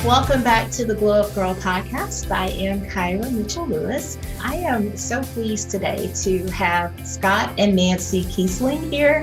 Welcome back to the Glow Up Girl podcast. I am Kyra Mitchell-Lewis. I am so pleased today to have Scott and Nancy Kiesling here.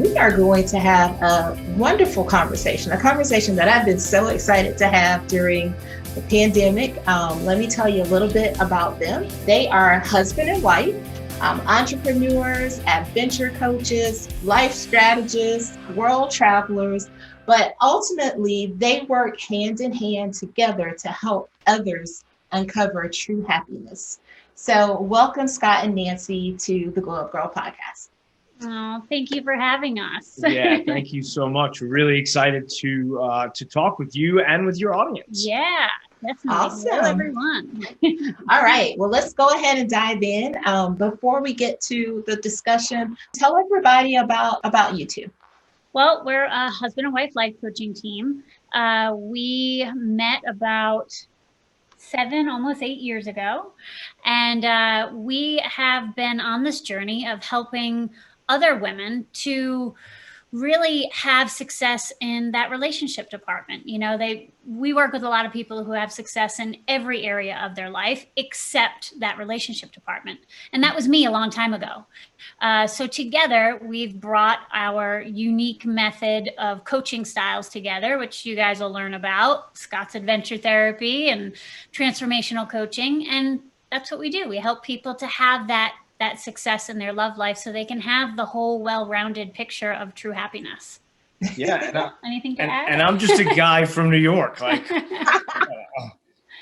We are going to have a wonderful conversation, a conversation that I've been so excited to have during the pandemic. Let me tell you a little bit about them. They are husband and wife, entrepreneurs, adventure coaches, life strategists, world travelers. But ultimately, they work hand in hand together to help others uncover true happiness. So welcome, Scott and Nancy, to the Glow Up Girl podcast. Oh, thank you for having us. Yeah, thank you so much. We're really excited to talk with you and with your audience. Yeah, definitely. Awesome. Hello, everyone. All right. Well, let's go ahead and dive in. Before we get to the discussion, tell everybody about you two. Well, we're a husband and wife life coaching team. We met about 7, almost 8 years ago. And we have been on this journey of helping other women to really have success in that relationship department. You know, we work with a lot of people who have success in every area of their life except that relationship department. And that was me a long time ago. So together, we've brought our unique method of coaching styles together, which you guys will learn about, Scott's adventure therapy and transformational coaching. And that's what we do. We help people to have that success in their love life so they can have the whole well-rounded picture of true happiness. Yeah. Anything to add? And I'm just a guy from New York. Like,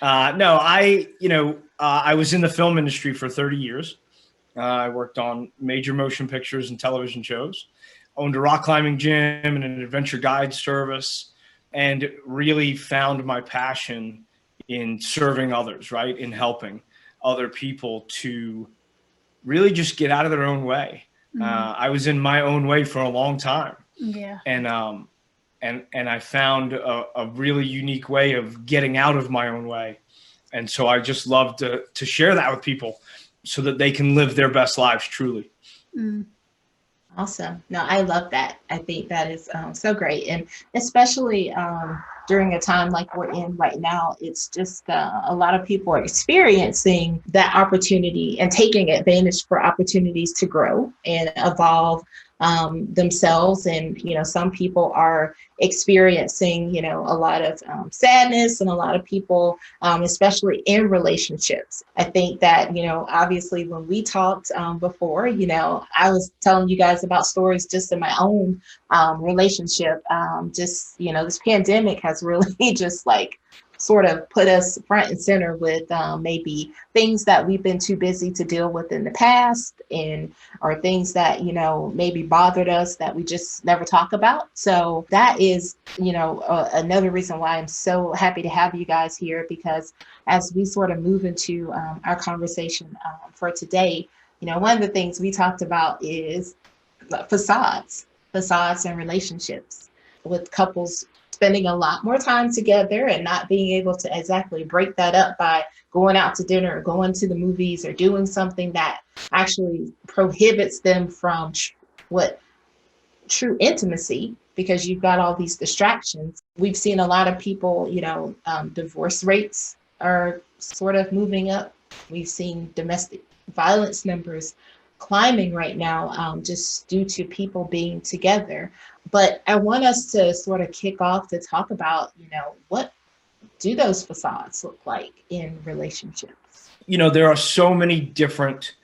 no, I was in the film industry for 30 years. I worked on major motion pictures and television shows, owned a rock climbing gym and an adventure guide service, and really found my passion in serving others, right? In helping other people to really just get out of their own way. Mm-hmm. I was in my own way for a long time. Yeah. And I found a really unique way of getting out of my own way. And so I just love to share that with people so that they can live their best lives truly. Mm. Awesome. No, I love that. I think that is so great. And especially during a time like we're in right now, it's just a lot of people are experiencing that opportunity and taking advantage for opportunities to grow and evolve themselves. And, some people are experiencing, a lot of sadness, and a lot of people, especially in relationships. I think that, obviously when we talked before, I was telling you guys about stories just in my own relationship. This pandemic has really just sort of put us front and center with maybe things that we've been too busy to deal with in the past, or things that, maybe bothered us that we just never talk about. So that is, another reason why I'm so happy to have you guys here, because as we sort of move into our conversation for today, one of the things we talked about is facades and relationships, with couples spending a lot more time together and not being able to exactly break that up by going out to dinner or going to the movies or doing something that actually prohibits them from true intimacy, because you've got all these distractions. We've seen a lot of people, divorce rates are sort of moving up. We've seen domestic violence numbers climbing right now, just due to people being together. But I want us to sort of kick off to talk about, what do those facades look like in relationships? There are so many different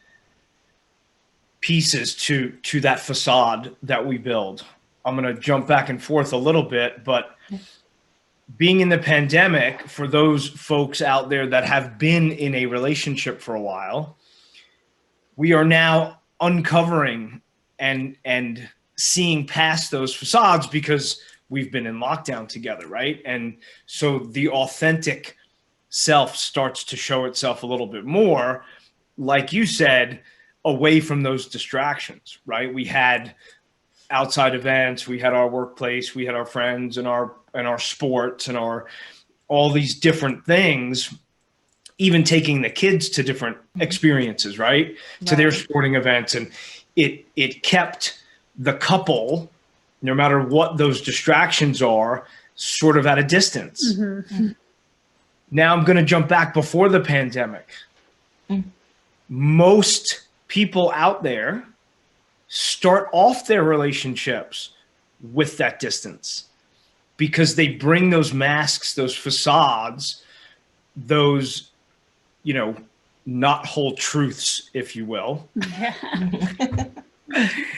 pieces to that facade that we build. I'm going to jump back and forth a little bit, but being in the pandemic, for those folks out there that have been in a relationship for a while, we are now uncovering and seeing past those facades because we've been in lockdown together, right? And so the authentic self starts to show itself a little bit more, like you said, away from those distractions, right? We had outside events, we had our workplace, we had our friends and our sports and all these different things, even taking the kids to different experiences, right? To their sporting events. And it kept the couple, no matter what those distractions are, sort of at a distance. Mm-hmm. Now I'm going to jump back before the pandemic. Mm. Most people out there start off their relationships with that distance because they bring those masks, those facades, those, you know, not whole truths, if you will. Yeah.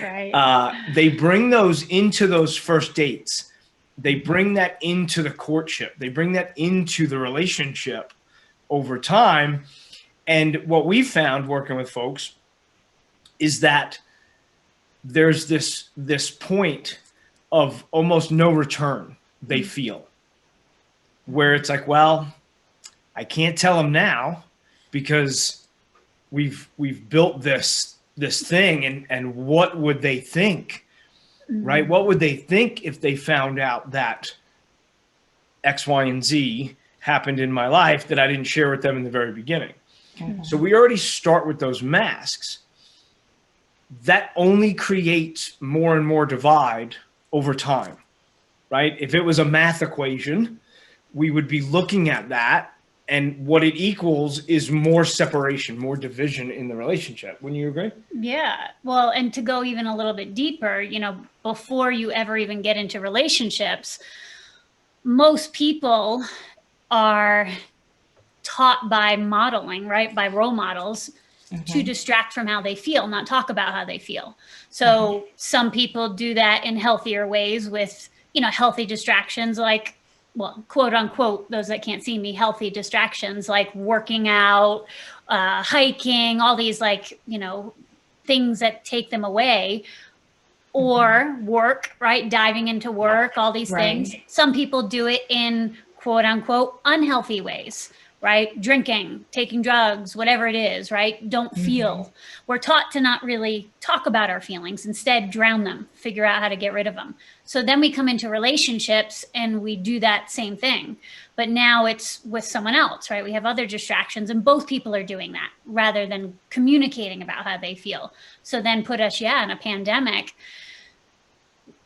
Right. They bring those into those first dates. They bring that into the courtship. They bring that into the relationship over time. And what we found working with folks is that there's this point of almost no return they feel, where it's like, well, I can't tell them now because we've built this thing, and what would they think? Right? What would they think if they found out that X, Y, and Z happened in my life that I didn't share with them in the very beginning? Mhm. So we already start with those masks. That only creates more and more divide over time, right? If it was a math equation, we would be looking at that, and what it equals is more separation, more division in the relationship. Wouldn't you agree? Yeah. Well, and to go even a little bit deeper, you know, before you ever even get into relationships, most people are taught by modeling, right? By role models to distract from how they feel, not talk about how they feel. So some people do that in healthier ways with, you know, healthy distractions, like, well, quote unquote, those that can't see me, healthy distractions like working out, hiking, all these, like, you know, things that take them away, or work, right? Diving into work, all these Right. things. Some people do it in quote unquote unhealthy ways, right? Drinking, taking drugs, whatever it is, right? Don't feel. We're taught to not really talk about our feelings, instead drown them, figure out how to get rid of them. So then we come into relationships and we do that same thing, but now it's with someone else, right? We have other distractions, and both people are doing that rather than communicating about how they feel. So then put us, in a pandemic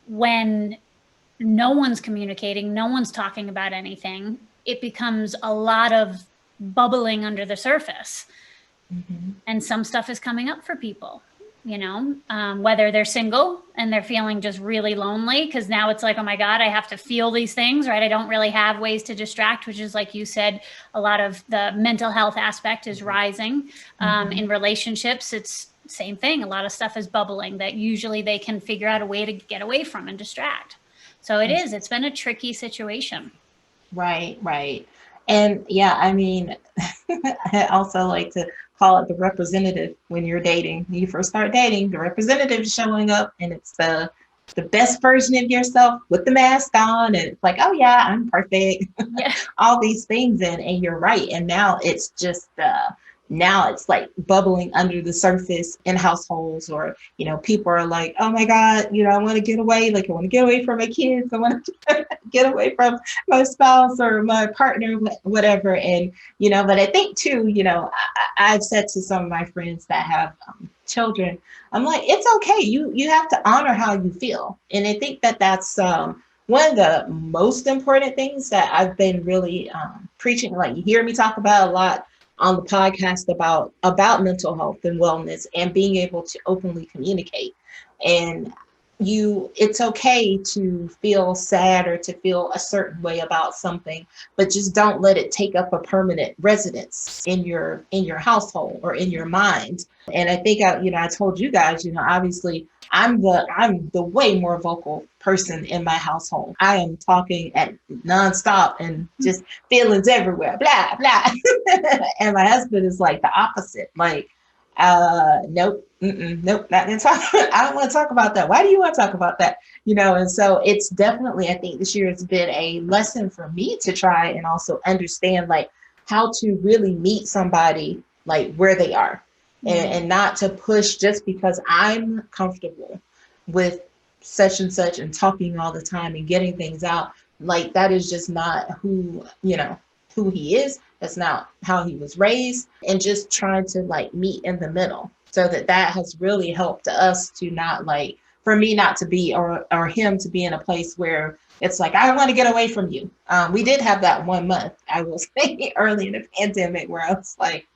when no one's communicating, no one's talking about anything. It becomes a lot of bubbling under the surface. And some stuff is coming up for people, you know, whether they're single and they're feeling just really lonely, because now it's like, oh my God, I have to feel these things, right? I don't really have ways to distract, which is, like you said, a lot of the mental health aspect is rising. In relationships, it's same thing. A lot of stuff is bubbling that usually they can figure out a way to get away from and distract. So it's been a tricky situation. Right, right. And yeah, I mean, I also like to call it the representative when you're dating. When you first start dating, the representative is showing up, and it's the best version of yourself with the mask on, and it's like, oh yeah, I'm perfect. Yeah. All these things, and you're right. And now it's just now it's like bubbling under the surface in households, or, you know, people are like, oh my God, you know, I want to get away. Like, I want to get away from my kids. I want to get away from my spouse or my partner, whatever. And, you know, but I think too, you know, I've said to some of my friends that have children, I'm like, it's okay. You have to honor how you feel. And I think that that's one of the most important things that I've been really preaching. Like, you hear me talk about a lot on the podcast about mental health and wellness, and being able to openly communicate. And it's okay to feel sad or to feel a certain way about something, but just don't let it take up a permanent residence in your household or in your mind. And I think I told you guys, you know, obviously I'm the way more vocal person in my household. I am talking at nonstop and just feelings everywhere, blah, blah. And my husband is like the opposite. Like, nope, nope, not gonna talk. I don't want to talk about that. Why do you want to talk about that? You know, and so it's definitely, I think this year has been a lesson for me to try and also understand, like, how to really meet somebody like where they are. And not to push just because I'm comfortable with such and such and talking all the time and getting things out. Like, that is just not who he is. That's not how he was raised. And just trying to, like, meet in the middle. So that has really helped us to not, like, for me not to be, or him to be in a place where it's like, I want to get away from you. We did have that 1 month, I will say, early in the pandemic, where I was like,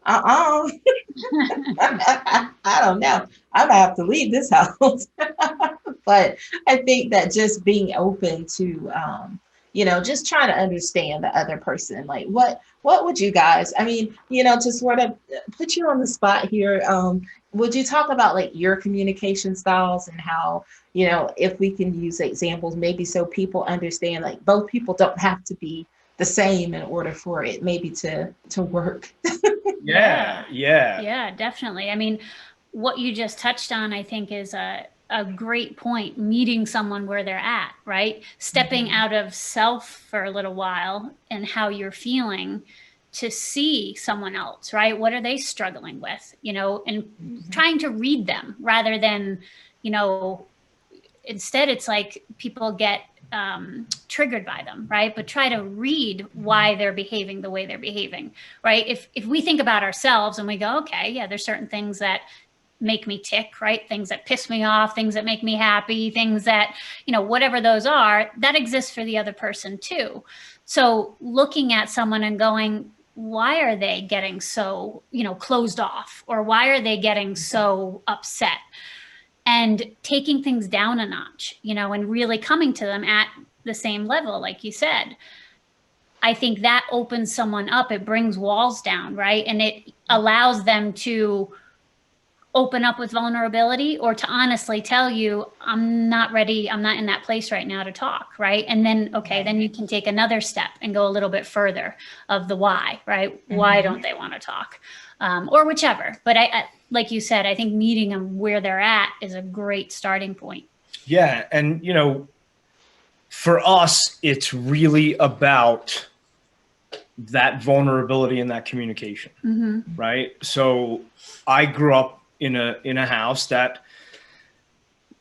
I don't know. I'm gonna have to leave this house. But I think that just being open to, just trying to understand the other person, like what would you guys, I mean, to sort of put you on the spot here, would you talk about like your communication styles and how, if we can use examples, maybe so people understand, like both people don't have to be the same in order for it maybe to work. Yeah, definitely. I mean, what you just touched on, I think, is a great point. Meeting someone where they're at, right? Stepping out of self for a little while and how you're feeling to see someone else, right? What are they struggling with, and trying to read them rather than, instead it's like people get triggered by them, right? But try to read why they're behaving the way they're behaving, right? If we think about ourselves and we go, okay, yeah, there's certain things that make me tick, right? Things that piss me off, things that make me happy, things that, whatever those are, that exists for the other person too. So looking at someone and going, why are they getting so, closed off? Or why are they getting so upset? And taking things down a notch, and really coming to them at the same level, like you said. I think that opens someone up. It brings walls down, right? And it allows them to open up with vulnerability, or to honestly tell you, I'm not ready. I'm not in that place right now to talk, right? And then, okay, then you can take another step and go a little bit further of the why, right? Why don't they want to talk? Or whichever. But I, like you said, I think meeting them where they're at is a great starting point. Yeah. And, for us, it's really about that vulnerability and that communication, right? So I grew up in a house that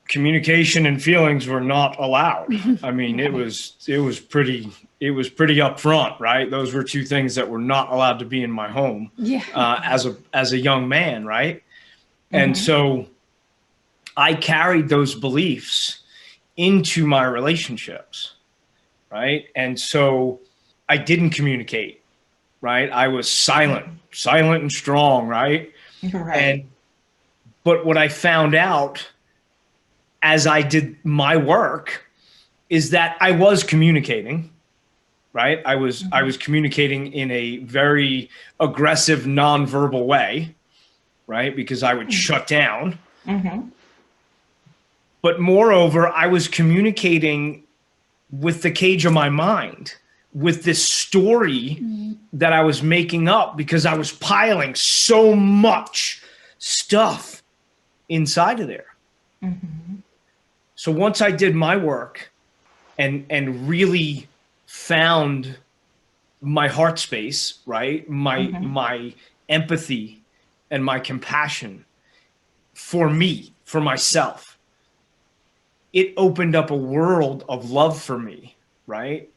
communication and feelings were not allowed. I mean, it was pretty upfront, right? Those were two things that were not allowed to be in my home as a young man, right? And so I carried those beliefs into my relationships, right? And so I didn't communicate, right? I was silent and strong, right? But what I found out as I did my work is that I was communicating, right? I was communicating in a very aggressive, nonverbal way, right? Because I would shut down. But moreover, I was communicating with the cage of my mind, with this story that I was making up because I was piling so much stuff inside of there. So once I did my work and really found my heart space, right? My empathy and my compassion for me, for myself, it opened up a world of love for me, right?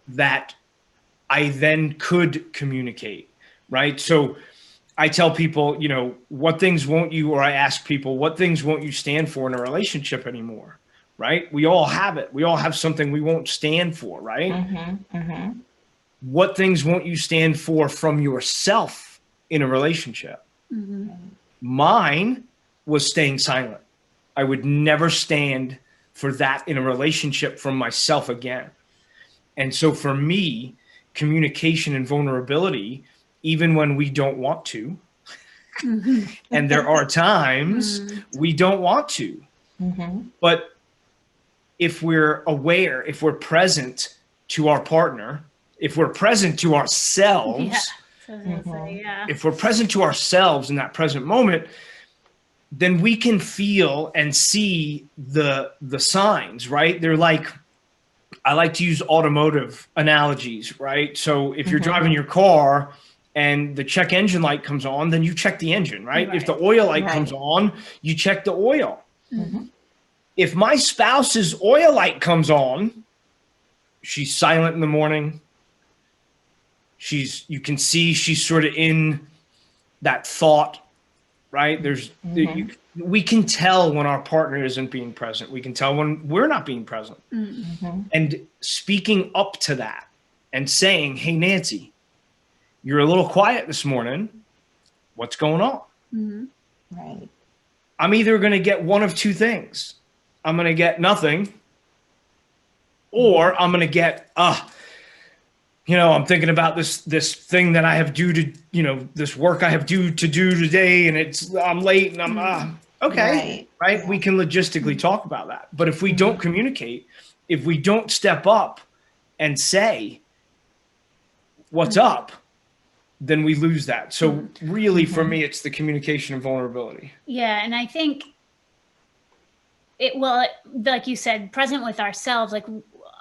That I then could communicate, right? So I tell people, what things won't you, or I ask people, what things won't you stand for in a relationship anymore, right? We all have it. We all have something we won't stand for, right? What things won't you stand for from yourself in a relationship? Mine was staying silent. I would never stand for that in a relationship from myself again. And so for me, communication and vulnerability, even when we don't want to, and there are times we don't want to, but if we're aware, if we're present to our partner, if we're present to ourselves, if we're present to ourselves in that present moment, then we can feel and see the signs, right? They're like, I like to use automotive analogies, right? So if you're driving your car and the check engine light comes on, then you check the engine, right? If the oil light comes on, you check the oil. If my spouse's oil light comes on, she's silent in the morning. You can see she's sort of in that thought, right? We can tell when our partner isn't being present. We can tell when we're not being present. Mm-hmm. And speaking up to that and saying, hey, Nancy, you're a little quiet this morning. What's going on? Mm-hmm. Right. I'm either going to get one of two things. I'm going to get nothing, or I'm going to get, I'm thinking about this thing that I have due to, this work I have due to do today, and I'm late, and I'm okay, right? Yeah. We can logistically talk about that. But if we don't communicate, if we don't step up and say what's up, then we lose that. So really, for me, it's the communication and vulnerability. Yeah, and I think like you said, present with ourselves, like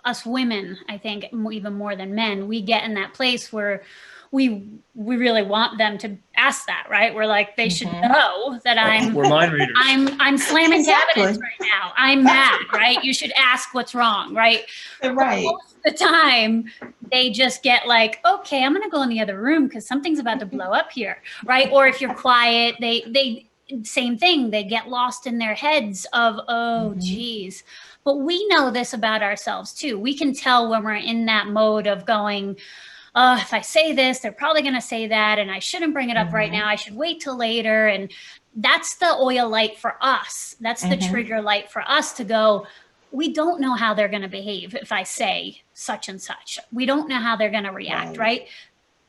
us women, I think even more than men, we get in that place where we really want them to ask that, right? We're like, they should know that We're mind readers. I'm slamming cabinets right now. I'm mad, right? You should ask what's wrong, right? Right. Most of the time, they just get like, okay, I'm gonna go in the other room because something's about to blow up here, right? Or if you're quiet, they same thing. They get lost in their heads of, oh, geez. But we know this about ourselves too. We can tell when we're in that mode of going, if I say this, they're probably going to say that, and I shouldn't bring it up right now. I should wait till later. And that's the oil light for us. That's the trigger light for us to go, we don't know how they're going to behave if I say such and such. We don't know how they're going to react, right?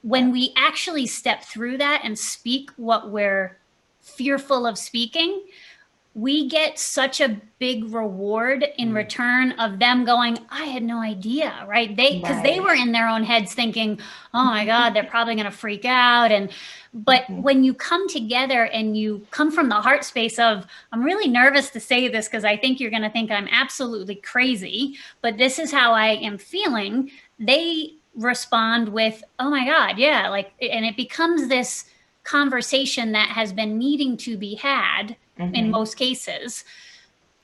When we actually step through that and speak what we're fearful of speaking, we get such a big reward in return of them going, I had no idea, right? Because they were in their own heads thinking, oh my God, they're probably going to freak out. But when you come together and you come from the heart space of, I'm really nervous to say this because I think you're going to think I'm absolutely crazy, but this is how I am feeling. They respond with, oh my God, yeah. And it becomes this conversation that has been needing to be had in most cases.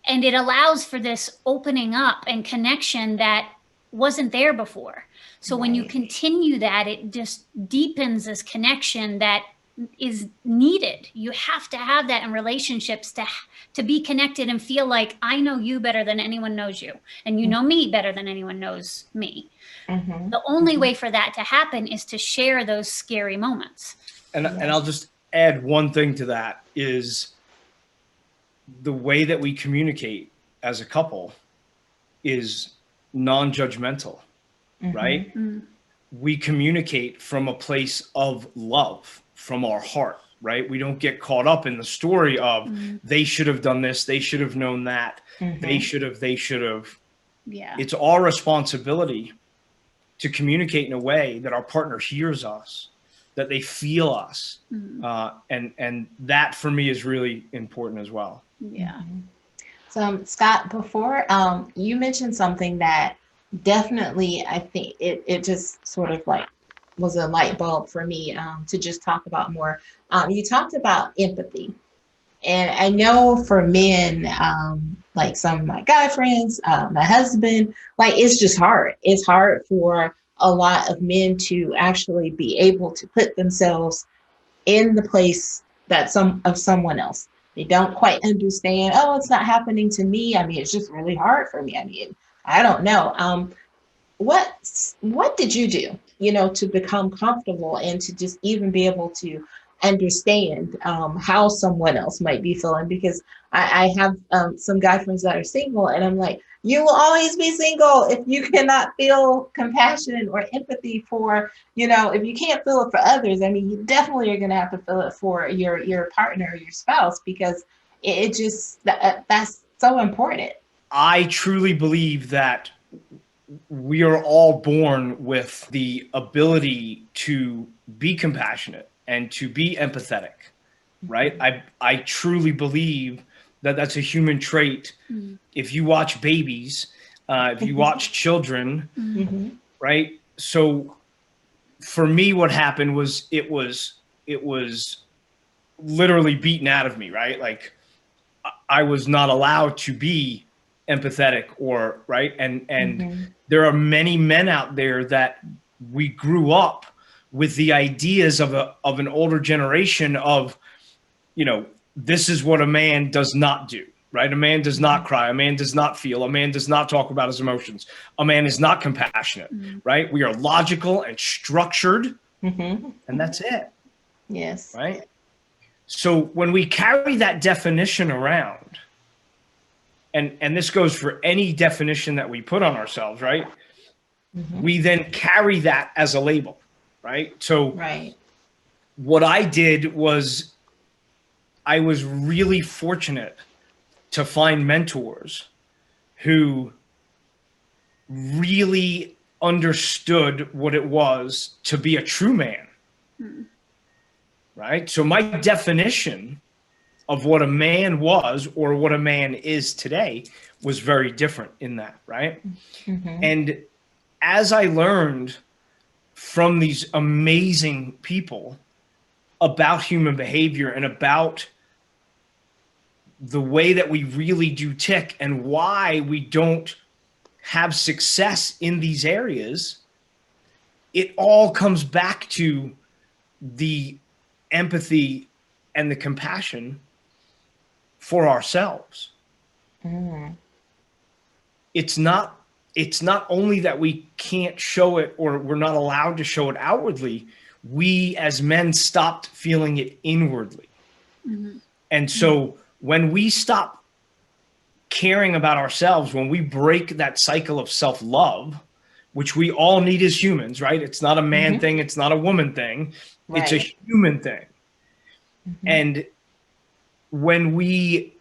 And it allows for this opening up and connection that wasn't there before. So when you continue that, it just deepens this connection that is needed. You have to have that in relationships to be connected and feel like I know you better than anyone knows you. And you know me better than anyone knows me. The only way for that to happen is to share those scary moments. And I'll just add one thing to that is the way that we communicate as a couple is non-judgmental, right? We communicate from a place of love, from our heart, right? We don't get caught up in the story of they should have done this, they should have known that, they should have. Yeah. It's our responsibility to communicate in a way that our partner hears us, that they feel us. And that for me is really important as well. Yeah. So Scott, before you mentioned something that definitely, I think it just sort of like was a light bulb for me to just talk about more. You talked about empathy. And I know for men, like some of my guy friends, my husband, like it's just hard. It's hard for a lot of men to actually be able to put themselves in the place that someone else. They don't quite understand, oh, it's not happening to me. I mean, it's just really hard for me. I mean, I don't know. What did you do, to become comfortable and to just even be able to understand how someone else might be feeling? Because I have some guy friends that are single, and I'm like, you will always be single if you cannot feel compassion or empathy for, if you can't feel it for others. I mean, you definitely are going to have to feel it for your partner or your spouse, because it just, that's so important. I truly believe that we are all born with the ability to be compassionate and to be empathetic, right? I truly believe that that's a human trait. If you watch babies, if you watch children, right? So for me, what happened was it was literally beaten out of me, right? Like I was not allowed to be empathetic or right. And there are many men out there that we grew up with the ideas of an older generation of, this is what a man does not do, right? A man does not cry. A man does not feel. A man does not talk about his emotions. A man is not compassionate, right? We are logical and structured, and that's it. Yes. Right? So when we carry that definition around, and this goes for any definition that we put on ourselves, right? We then carry that as a label, right? So what I did was I was really fortunate to find mentors who really understood what it was to be a true man, right? So my definition of what a man was or what a man is today was very different in that, right? And as I learned from these amazing people about human behavior and about the way that we really do tick and why we don't have success in these areas, it all comes back to the empathy and the compassion for ourselves. It's not only that we can't show it or we're not allowed to show it outwardly, we as men stopped feeling it inwardly. And so when we stop caring about ourselves, when we break that cycle of self-love, which we all need as humans, right? It's not a man thing. It's not a woman thing. It's a human thing. And when we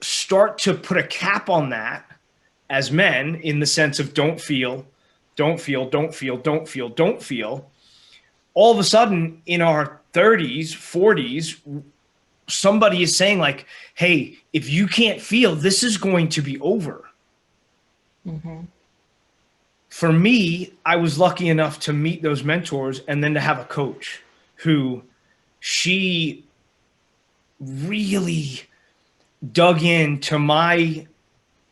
start to put a cap on that as men in the sense of don't feel, don't feel, don't feel, don't feel, don't feel, all of a sudden in our 30s, 40s, somebody is saying like, hey, if you can't feel, this is going to be over. For me, I was lucky enough to meet those mentors and then to have a coach who she really dug into my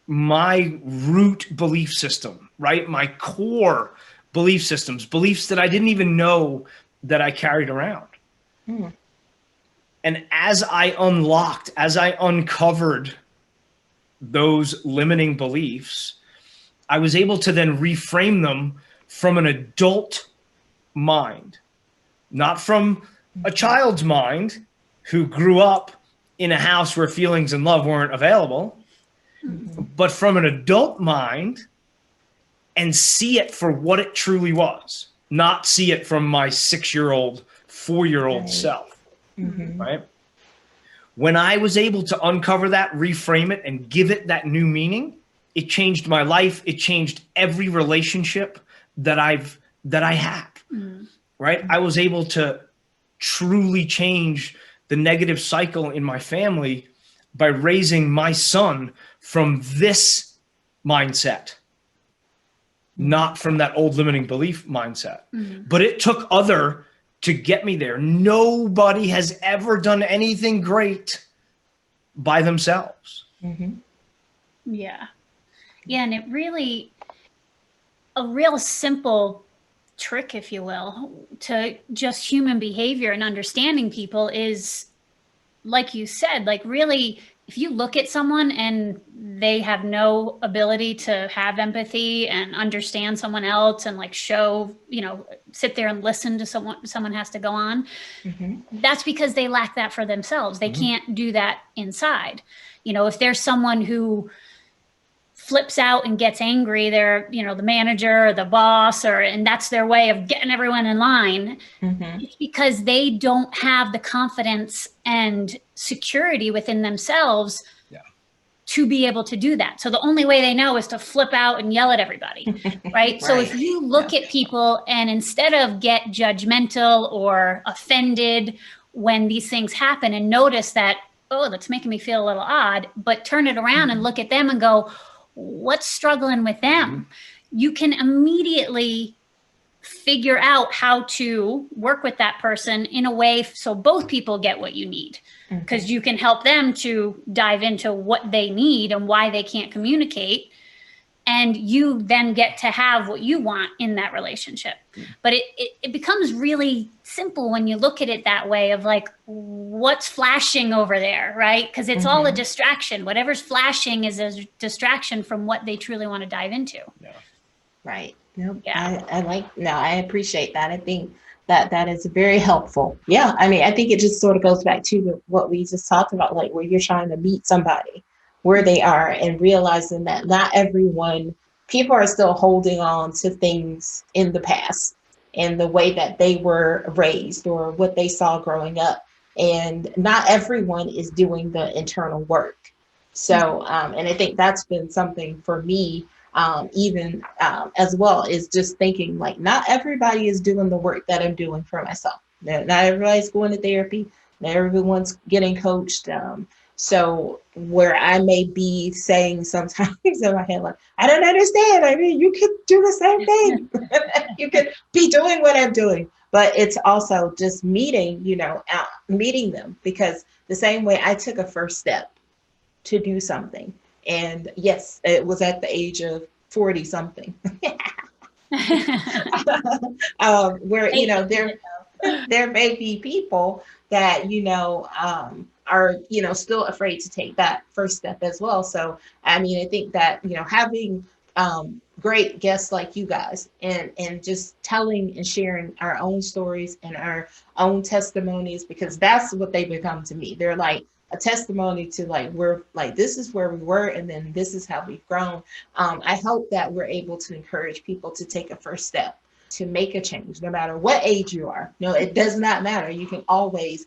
root belief system, right? My core belief systems, beliefs that I didn't even know that I carried around. And as I uncovered those limiting beliefs, I was able to then reframe them from an adult mind, not from a child's mind who grew up in a house where feelings and love weren't available, but from an adult mind and see it for what it truly was, not see it from my 6-year-old, 4-year-old self. Right? When I was able to uncover that, reframe it, and give it that new meaning, it changed my life. It changed every relationship that I have. Right? I was able to truly change the negative cycle in my family by raising my son from this mindset, not from that old limiting belief mindset. But it took other to get me there. Nobody has ever done anything great by themselves. Yeah. And it really, a real simple trick, if you will, to just human behavior and understanding people is, like you said, like really, if you look at someone and they have no ability to have empathy and understand someone else and like show, sit there and listen to someone has to go on, that's because they lack that for themselves. They can't do that inside. If there's someone who flips out and gets angry, they're, the manager or the boss, and that's their way of getting everyone in line. It's because they don't have the confidence and security within themselves to be able to do that. So the only way they know is to flip out and yell at everybody, right? So if you look at people and instead of get judgmental or offended when these things happen and notice that, oh, that's making me feel a little odd, but turn it around and look at them and go, what's struggling with them? You can immediately figure out how to work with that person in a way so both people get what you need, because you can help them to dive into what they need and why they can't communicate. and you then get to have what you want in that relationship. But it becomes really simple when you look at it that way of like, what's flashing over there, right? Because it's all a distraction. Whatever's flashing is a distraction from what they truly want to dive into. Yeah. Right. Nope. Yeah. I appreciate that. I think that is very helpful. Yeah. I mean, I think it just sort of goes back to what we just talked about, like where you're trying to meet somebody where they are and realizing that not everyone, people are still holding on to things in the past and the way that they were raised or what they saw growing up. And not everyone is doing the internal work. So, and I think that's been something for me, even as well, is just thinking like, not everybody is doing the work that I'm doing for myself. Not everybody's going to therapy. Not everyone's getting coached. So where I may be saying sometimes in my head, like, I don't understand. I mean, you could do the same thing. You could be doing what I'm doing. But it's also just meeting them, because the same way I took a first step to do something. And yes, it was at the age of 40 something. Where, there may be people that, are, still afraid to take that first step as well. So, I mean, I think that, having great guests like you guys and just telling and sharing our own stories and our own testimonies, because that's what they become to me. They're like a testimony to like, we're like, this is where we were, and then this is how we've grown. I hope that we're able to encourage people to take a first step, to make a change, no matter what age you are. No, it does not matter. You can always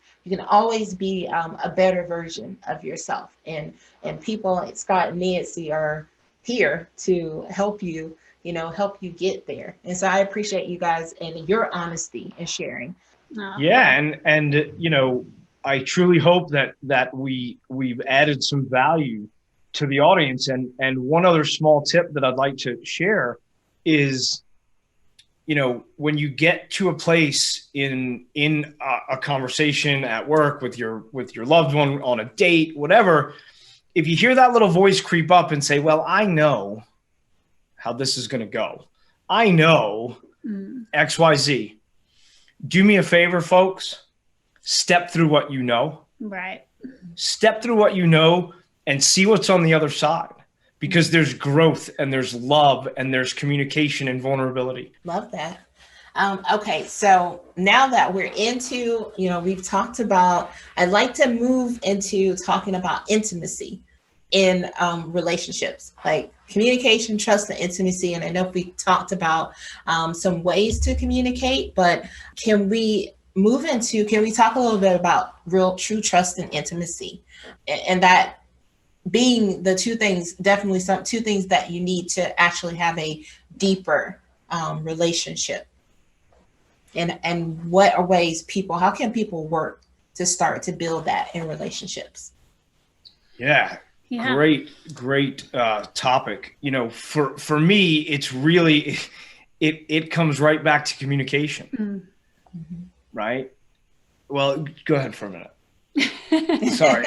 be a better version of yourself. And people like Scott and Nancy are here to help you, help you get there. And so I appreciate you guys and your honesty and sharing. Yeah. And I truly hope that we've added some value to the audience. And one other small tip that I'd like to share is, when you get to a place in a conversation at work with your loved one, on a date, whatever, if you hear that little voice creep up and say, well, I know how this is going to go. I know XYZ. Do me a favor, folks. Step through what you know. Right. Step through what you know and see what's on the other side. Because there's growth and there's love and there's communication and vulnerability. Love that. Okay, so now that we're into, we've talked about, I'd like to move into talking about intimacy in relationships, like communication, trust, and intimacy. And I know we talked about some ways to communicate, but can we talk a little bit about real, true trust and intimacy, and that being the two things, definitely two things that you need to actually have a deeper relationship. And what are ways how can people work to start to build that in relationships? Yeah. Great topic. For me, it's really, it comes right back to communication, right? Well, go ahead for a minute. Sorry.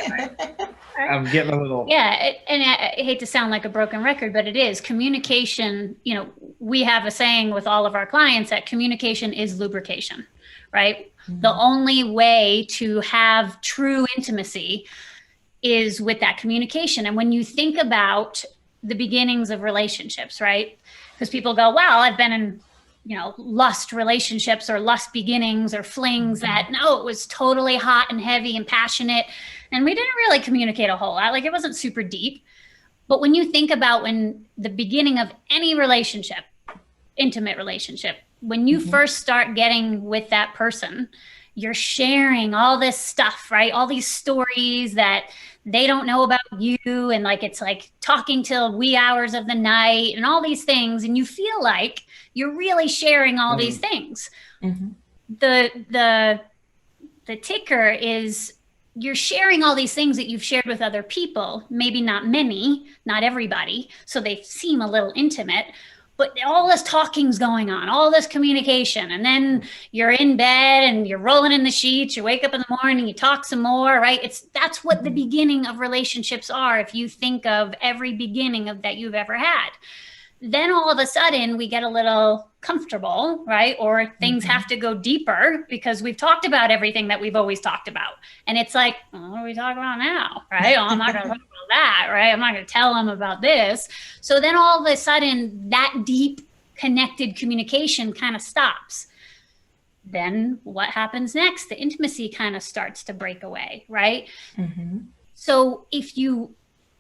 I'm getting a little. Yeah. And I hate to sound like a broken record, but it is communication. We have a saying with all of our clients that communication is lubrication, right? Mm-hmm. The only way to have true intimacy is with that communication. And when you think about the beginnings of relationships, right? Because people go, well, I've been in, lust relationships or lust beginnings or flings that, no, it was totally hot and heavy and passionate. And we didn't really communicate a whole lot. Like, it wasn't super deep. But when you think about when the beginning of any relationship, intimate relationship, when you first start getting with that person, you're sharing all this stuff, right? All these stories that they don't know about you. And like, it's like talking till wee hours of the night and all these things. And you feel like you're really sharing all these things. The ticker is you're sharing all these things that you've shared with other people, maybe not many, not everybody. So they seem a little intimate, but all this talking's going on, all this communication. And then you're in bed and you're rolling in the sheets, you wake up in the morning, you talk some more, right? That's what the beginning of relationships are. If you think of every beginning of that you've ever had. then all of a sudden we get a little comfortable, right? Or things have to go deeper because we've talked about everything that we've always talked about. And it's like, well, what are we talking about now, right? Oh, I'm not going to talk about that, right? I'm not going to tell them about this. So then all of a sudden that deep connected communication kind of stops. Then what happens next? The intimacy kind of starts to break away, right? So if you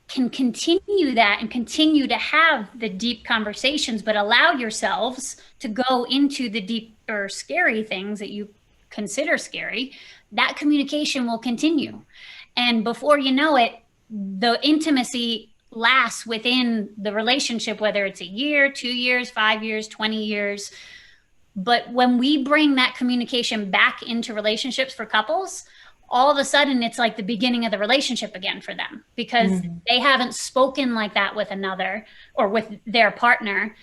can continue that and continue to have the deep conversations, but allow yourselves to go into the deeper, scary things that you consider scary, that communication will continue. And before you know it, the intimacy lasts within the relationship, whether it's a year, 2 years, 5 years, 20 years. But when we bring that communication back into relationships for couples, all of a sudden it's like the beginning of the relationship again for them, because they haven't spoken like that with another or with their partner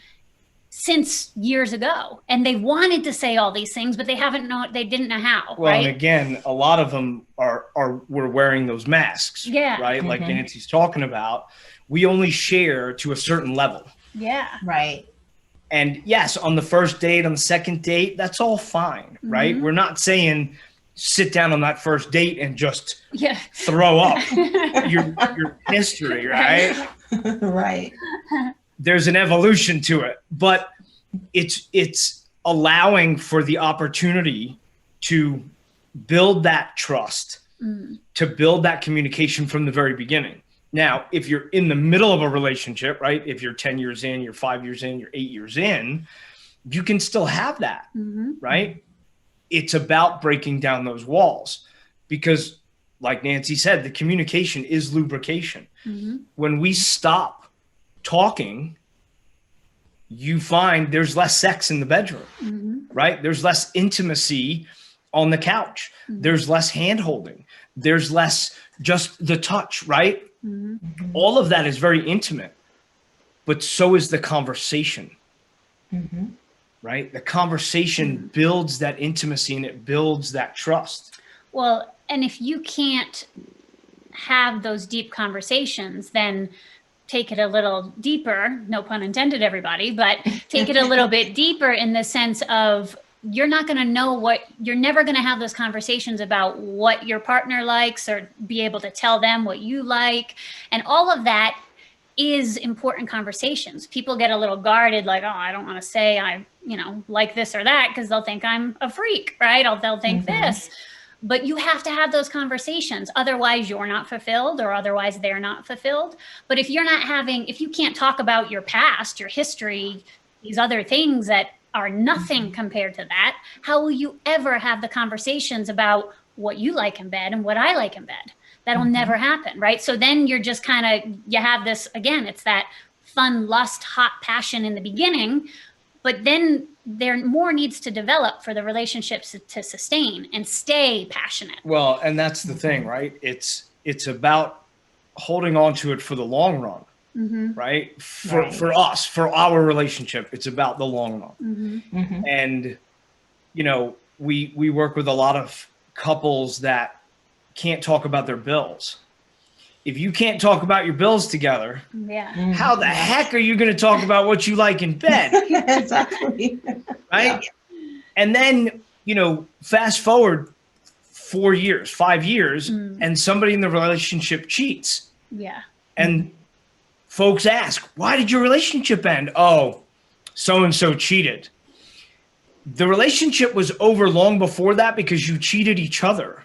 since years ago. And they wanted to say all these things, but they didn't know how. Well, right? and again, a lot of them were wearing those masks, Yeah. right? Like Nancy's talking about, we only share to a certain level. Yeah. Right. And yes, on the first date, on the second date, that's all fine, right? We're not saying sit down on that first date and just throw up your history, right? Right. There's an evolution to it, but it's allowing for the opportunity to build that trust, to build that communication from the very beginning. Now, if you're in the middle of a relationship, right? If you're 10 years in, you're 5 years in, you're 8 years in, you can still have that, right? It's about breaking down those walls because, like Nancy said, the communication is lubrication. When we stop talking, you find there's less sex in the bedroom, right? There's less intimacy on the couch. There's less hand holding. There's less just the touch, right? All of that is very intimate, but so is the conversation. Right? The conversation builds that intimacy and it builds that trust. Well, and if you can't have those deep conversations, then take it a little deeper, no pun intended, everybody, but take it a little bit deeper in the sense of you're not going to know you're never going to have those conversations about what your partner likes or be able to tell them what you like. And all of that is important conversations. People get a little guarded, like, oh, I don't want to say I, like this or that because they'll think I'm a freak, right? They'll think this. But you have to have those conversations. Otherwise, you're not fulfilled or otherwise they're not fulfilled. But if you can't talk about your past, your history, these other things that are nothing compared to that, how will you ever have the conversations about what you like in bed and what I like in bed? That'll never happen, right? So then you're just you have this, again, it's that fun, lust, hot passion in the beginning, but then there more needs to develop for the relationships to sustain and stay passionate. Well, and that's the thing, right? It's about holding on to it for the long run, right? For us, for our relationship, it's about the long run. And, we work with a lot of couples that can't talk about their bills. If you can't talk about your bills together, how the heck are you going to talk about what you like in bed? Exactly. Right? And then, fast forward 4 years, 5 years, and somebody in the relationship cheats. Yeah. And folks ask, why did your relationship end? Oh, so-and-so cheated. The relationship was over long before that because you cheated each other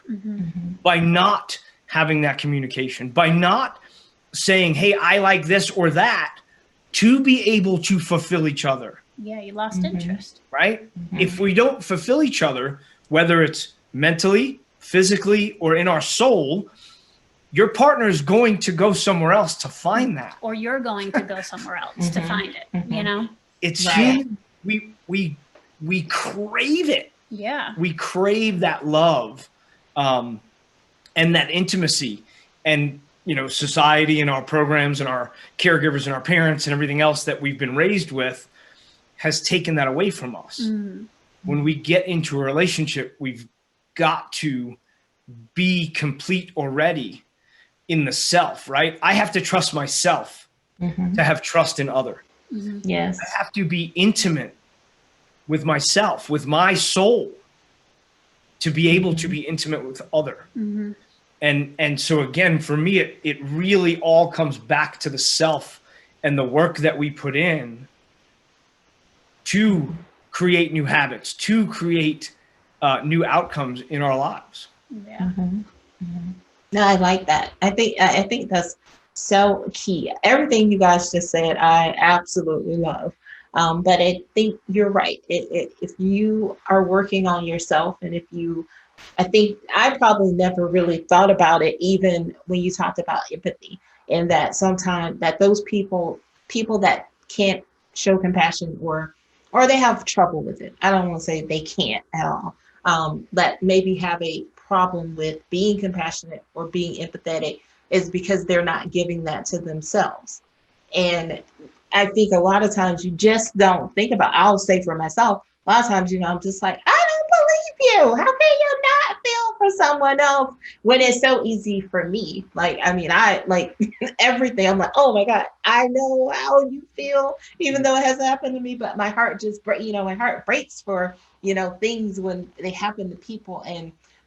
by not having that communication, by not saying, hey, I like this or that, to be able to fulfill each other. Yeah, you lost interest. Right? If we don't fulfill each other, whether it's mentally, physically, or in our soul, your partner is going to go somewhere else to find that. Or you're going to go somewhere else to find it, It's human. We crave it. Yeah. We crave that love and that intimacy. And, society and our programs and our caregivers and our parents and everything else that we've been raised with has taken that away from us. When we get into a relationship, we've got to be complete already in the self, right? I have to trust myself to have trust in other. Yes. I have to be intimate with myself, with my soul, to be able to be intimate with other. And so again, for me, it really all comes back to the self and the work that we put in to create new habits, to create new outcomes in our lives. Yeah. No, I like that. I think that's so key. Everything you guys just said, I absolutely love. But I think you're right. If you are working on yourself, and I think I probably never really thought about it, even when you talked about empathy, and that sometimes that those people that can't show compassion, or they have trouble with it. I don't want to say they can't at all. That maybe have a problem with being compassionate or being empathetic, is because they're not giving that to themselves. And I think a lot of times you just don't think about, I'll say for myself, a lot of times, I'm just like, I don't believe you. How can you not feel for someone else when it's so easy for me? Like, I mean, I like everything. I'm like, oh my God, I know how you feel, even though it hasn't happened to me, but my heart just my heart breaks for, things when they happen to people.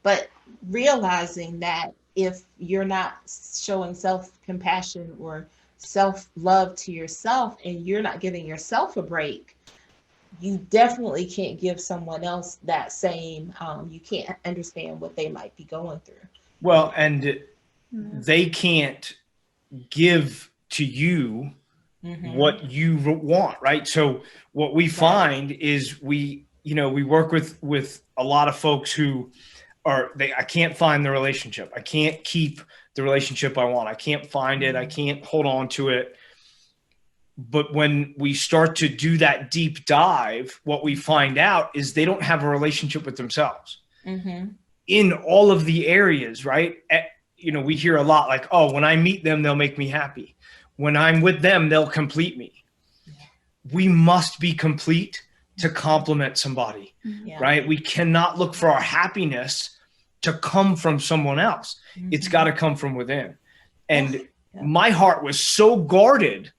But realizing that if you're not showing self-compassion or self-love to yourself, and you're not giving yourself a break, you definitely can't give someone else that same, you can't understand what they might be going through. Well, and they can't give to you what you want, right? So what we find is we work with a lot of folks who I can't find the relationship. I can't keep the relationship I want. I can't find it. I can't hold on to it. But when we start to do that deep dive, what we find out is they don't have a relationship with themselves in all of the areas, right? We hear a lot like, oh, when I meet them, they'll make me happy. When I'm with them, they'll complete me. We must be complete to complement somebody, right? We cannot look for our happiness to come from someone else. It's got to come from within. And my heart was so guarded.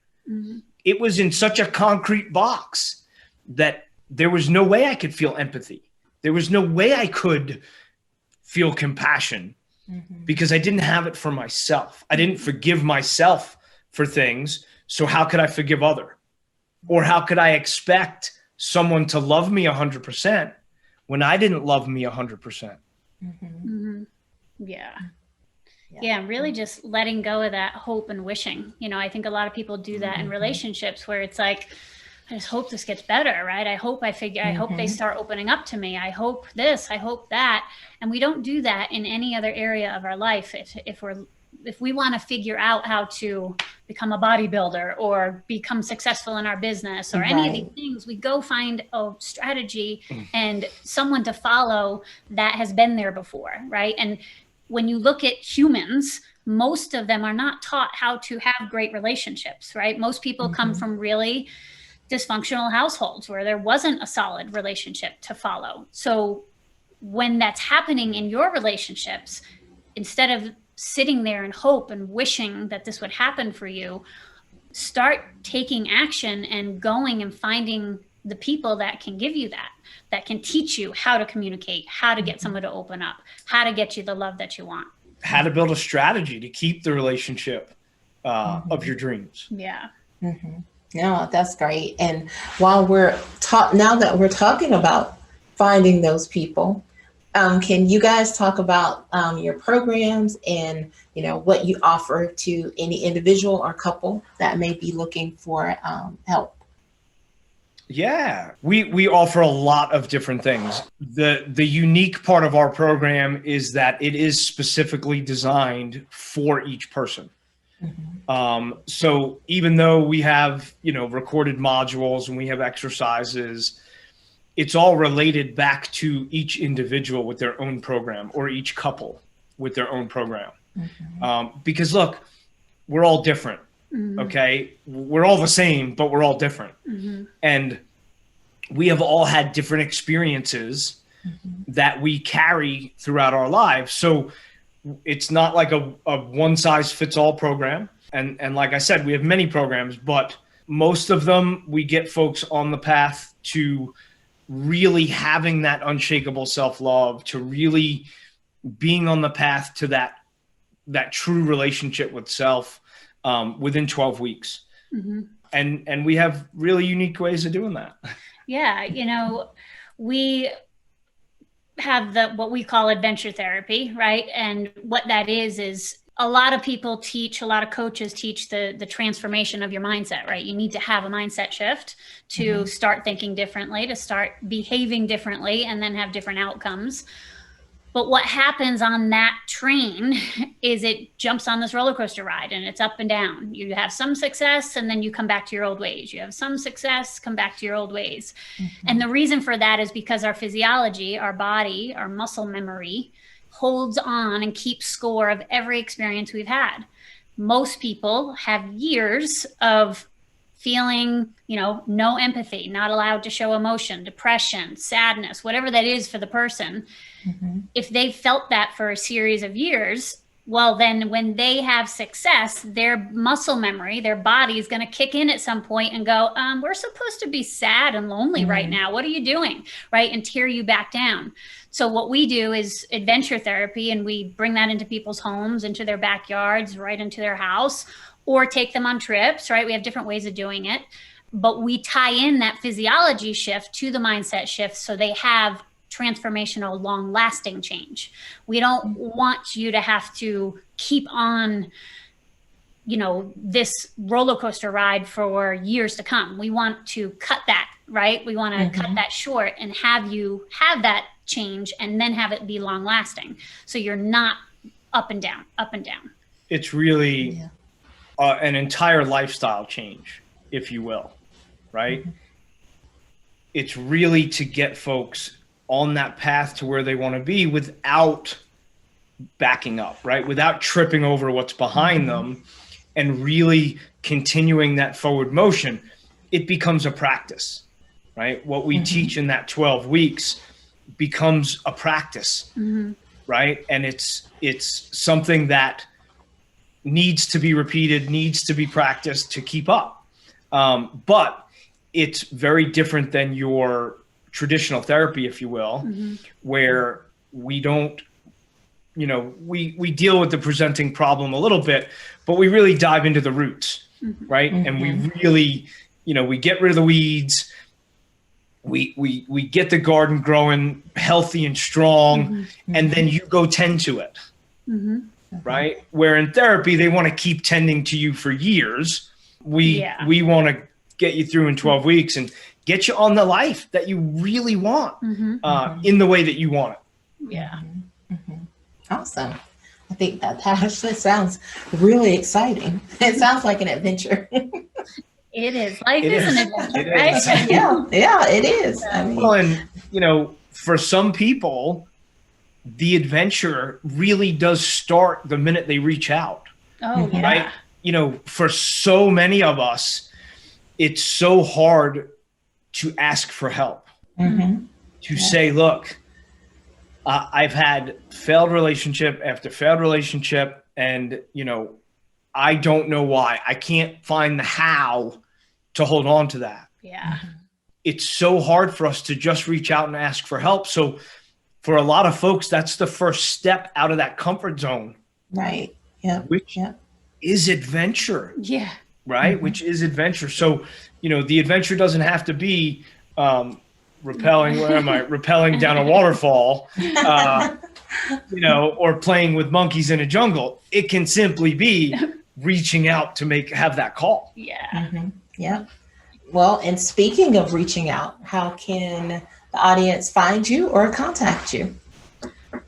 It was in such a concrete box that there was no way I could feel empathy. There was no way I could feel compassion because I didn't have it for myself. I didn't forgive myself for things. So how could I forgive other? Or how could I expect someone to love me 100% when I didn't love me 100%? Yeah, really just letting go of that hope and wishing. I think a lot of people do that in relationships where it's like, I just hope this gets better, right? I hope I hope they start opening up to me. I hope this, I hope that. And we don't do that in any other area of our life. If we want to figure out how to become a bodybuilder or become successful in our business or any of these things, we go find a strategy and someone to follow that has been there before, right? And when you look at humans, most of them are not taught how to have great relationships, right? Most people come from really dysfunctional households where there wasn't a solid relationship to follow. So when that's happening in your relationships, instead of sitting there and hope and wishing that this would happen for you, start taking action and going and finding the people that can give you that can teach you how to communicate, how to get someone to open up, how to get you the love that you want. How to build a strategy to keep the relationship of your dreams. Yeah. No, that's great. And while now that we're talking about finding those people, can you guys talk about your programs and what you offer to any individual or couple that may be looking for help? Yeah, we offer a lot of different things. The unique part of our program is that it is specifically designed for each person. So even though we have, recorded modules and we have exercises, it's all related back to each individual with their own program, or each couple with their own program. Because look, we're all different. Okay. We're all the same, but we're all different. And we have all had different experiences that we carry throughout our lives. So it's not like a one size fits all program. And like I said, we have many programs, but most of them, we get folks on the path to really having that unshakable self-love, to really being on the path to that true relationship with self within 12 weeks. Mm-hmm. And we have really unique ways of doing that. Yeah. You know, we have what we call adventure therapy, right? And what that is a lot of people teach, a lot of coaches teach the transformation of your mindset, right? You need to have a mindset shift to start thinking differently, to start behaving differently, and then have different outcomes. But what happens on that train is it jumps on this roller coaster ride, and it's up and down. You have some success, and then you come back to your old ways. You have some success, come back to your old ways. And the reason for that is because our physiology, our body, our muscle memory holds on and keeps score of every experience we've had. Most people have years of feeling, no empathy, not allowed to show emotion, depression, sadness, whatever that is for the person. If they've felt that for a series of years, well, then when they have success, their muscle memory, their body is going to kick in at some point and go, we're supposed to be sad and lonely right now. What are you doing? Right. And tear you back down. So what we do is adventure therapy, and we bring that into people's homes, into their backyards, right into their house, or take them on trips, right? We have different ways of doing it, but we tie in that physiology shift to the mindset shift so they have transformational, long-lasting change. We don't want you to have to keep on, this roller coaster ride for years to come. We want to cut that, right? We want to cut that short and have you have that change and then have it be long-lasting. So you're not up and down, up and down. It's really an entire lifestyle change, if you will, right? It's really to get folks on that path to where they want to be without backing up, right? Without tripping over what's behind them and really continuing that forward motion. It becomes a practice, right? What we teach in that 12 weeks becomes a practice, right? And it's something that needs to be repeated, needs to be practiced to keep up. But it's very different than your traditional therapy, if you will, where we don't, we deal with the presenting problem a little bit, but we really dive into the roots, right? And we really, we get rid of the weeds. We get the garden growing healthy and strong, and then you go tend to it, right? Where in therapy, they want to keep tending to you for years. We want to get you through in 12 weeks and get you on the life that you really want in the way that you want it. Yeah. Awesome. I think that actually sounds really exciting. It sounds like an adventure. It is. Life is an adventure, right? Yeah, it is. Well, and, for some people, the adventure really does start the minute they reach out. Oh, yeah. Right? For so many of us, it's so hard to ask for help, to say, look, I've had failed relationship after failed relationship, and, I don't know why. I can't find the how to hold on to that. Yeah. It's so hard for us to just reach out and ask for help. So for a lot of folks, that's the first step out of that comfort zone. Right. Yeah. Which is adventure. Yeah. Right. Which is adventure. So, the adventure doesn't have to be rappelling. Where am I? Rappelling down a waterfall, or playing with monkeys in a jungle. It can simply be reaching out to have that call. Yeah. Yeah. Well, and speaking of reaching out, how can the audience find you or contact you?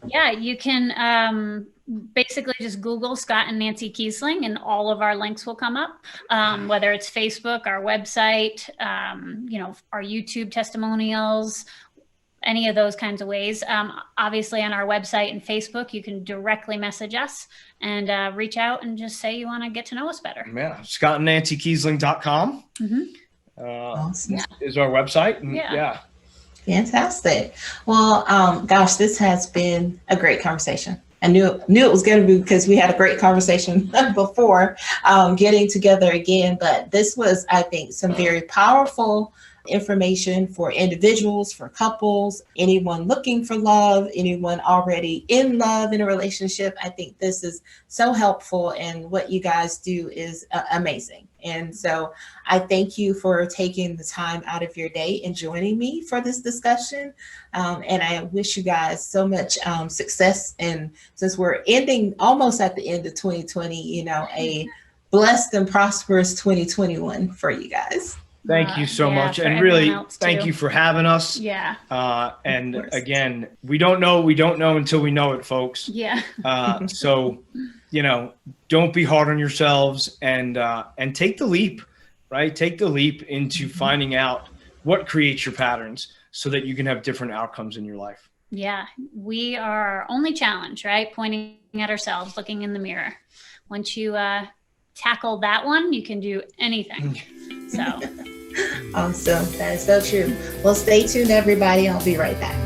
Yeah, you can basically just Google Scott and Nancy Kiesling, and all of our links will come up, whether it's Facebook, our website, our YouTube testimonials, any of those kinds of ways. Obviously on our website and Facebook, you can directly message us and reach out and just say you want to get to know us better. Yeah. ScottandNancyKiesling.com Awesome. is our website. And Fantastic. Well, gosh, this has been a great conversation. I knew it was going to be, because we had a great conversation before getting together again. But this was, I think, some very powerful information for individuals, for couples, anyone looking for love, anyone already in love in a relationship. I think this is so helpful, and what you guys do is amazing. And so I thank you for taking the time out of your day and joining me for this discussion. And I wish you guys so much success. And since we're ending almost at the end of 2020, a blessed and prosperous 2021 for you guys. Thank you so much. And really, thank you for having us. Yeah. And again, we don't know until we know it, folks. Yeah. So, don't be hard on yourselves, and take the leap, right? Take the leap into finding out what creates your patterns so that you can have different outcomes in your life. Yeah. We are our only challenge, right? Pointing at ourselves, looking in the mirror. Once you tackle that one, you can do anything. So awesome. That is so true. Well, stay tuned, everybody. I'll be right back.